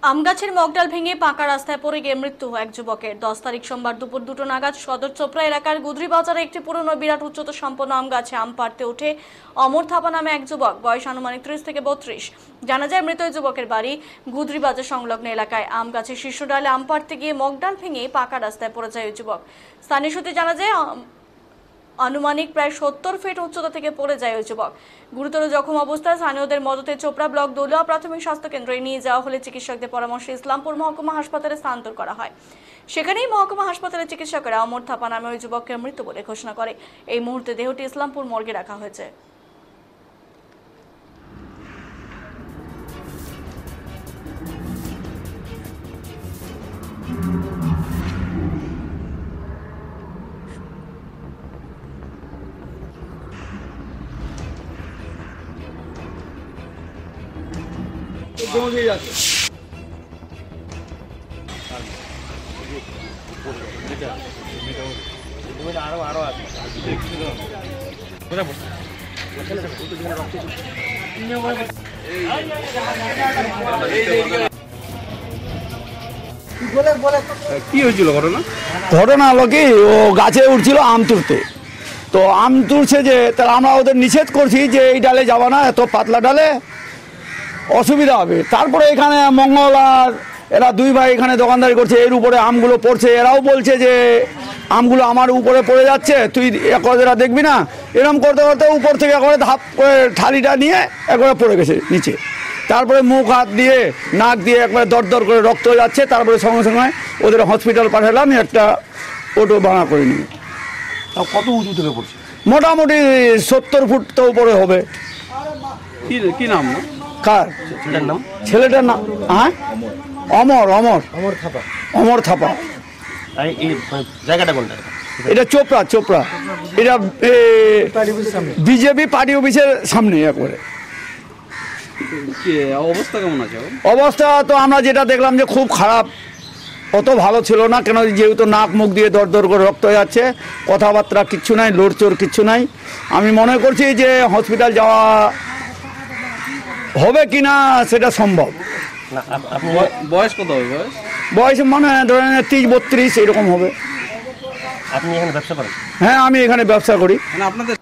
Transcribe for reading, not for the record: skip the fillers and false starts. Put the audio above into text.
আমগাছের মগডাল ভেঙে পাকা রাস্তায় পড়ে গিয়ে মৃত্যু এক যুবকের। 10 তারিখ সোমবার দুপুর 2টো নাগাদ সদর চোপড়া এলাকার গুদরি বাজারে একটি পুরনো বিরাট উচ্চতা সম্পন্ন আম গাছে আম পাড়তে উঠে অমর থাপা নামে এক যুবক, বয়স আনুমানিক 30 থেকে 32। জানা যায় মৃত যুবকের বাড়ি গুদরি বাজার সংলগ্ন এলাকায়। আম গাছের শীর্ষ ডালে আম পাড়তে গিয়ে মগডাল ভেঙে পাকা রাস্তায় পড়ে যায় ওই যুবক। স্থানীয় সূত্রে জানা যায় আনুমানিক প্রায় 70 ফিট উচ্চতা থেকে পড়ে যায় ওই যুবক। গুরুতর জখম অবস্থায় স্থানীয়দের মদতে চোপড়া ব্লক দৌলুয়া প্রাথমিক স্বাস্থ্য কেন্দ্রে নিয়ে যাওয়া হলে চিকিৎসকদের পরামর্শে ইসলামপুর মহকুমা হাসপাতালে স্থানান্তর করা হয়। সেখানেই মহকুমা হাসপাতালের চিকিৎসকেরা অমর থাপা নামে ওই যুবককে মৃত বলে ঘোষণা করে। এই মুহূর্তে দেহটি ইসলামপুর মর্গে রাখা হয়েছে। আরো আছে কি হয়েছিল ঘটনা? ঘটনা হলো কি, ও গাছে উঠছিল আম তুলতে। তো আম তুলছে যে, তাহলে আমরা ওদের নিষেধ করছি যে এই ডালে যাবা না, এত পাতলা ডালে অসুবিধা হবে। তারপরে এখানে মঙ্গল আর এরা দুই ভাই এখানে দোকানদারি করছে, এর উপরে আমগুলো পড়ছে। এরাও বলছে যে আমগুলো আমার উপরে পড়ে যাচ্ছে, তুই একরা দেখবি না। এরকম করতে করতে উপর থেকে একবারে ধাপ করে ঠালিটা নিয়ে একবারে পড়ে গেছে নিচে। তারপরে মুখ হাত দিয়ে নাক দিয়ে একবারে দর করে রক্ত যাচ্ছে। তারপরে সঙ্গে সঙ্গে ওদের হসপিটাল পাঠালাম, একটা অটো ভাড়া করে নিয়ে। কত উঁচু থেকে পড়ছে? মোটামুটি 70 ফুট তো উপরে হবে। কি নাম? কার ছেলেটার নাম? হ্যাঁ, অমর থাপা। অমর থাপা। জায়গাটা কোনটা? এটা চোপড়া। এটা বিজেপি পার্টি অফিসের সামনে একবারে। অবস্থা কেমন আছে? অবস্থা তো আমরা যেটা দেখলাম যে খুব খারাপ, অত ভালো ছিল না। কেন, যেহেতু নাক মুখ দিয়ে দর করে রক্ত হয়ে যাচ্ছে, কথাবার্তা কিচ্ছু নাই, লড়চড় কিচ্ছু নাই। আমি মনে করছি যে হসপিটাল যাওয়া হবে কিনা সেটা সম্ভব। বয়স কত হবে? বয়স মানে ধরেন 30-32 এরকম হবে। আপনি এখানে ব্যবসা করেন? হ্যাঁ, আমি এখানে ব্যবসা করি। মানে আপনাদের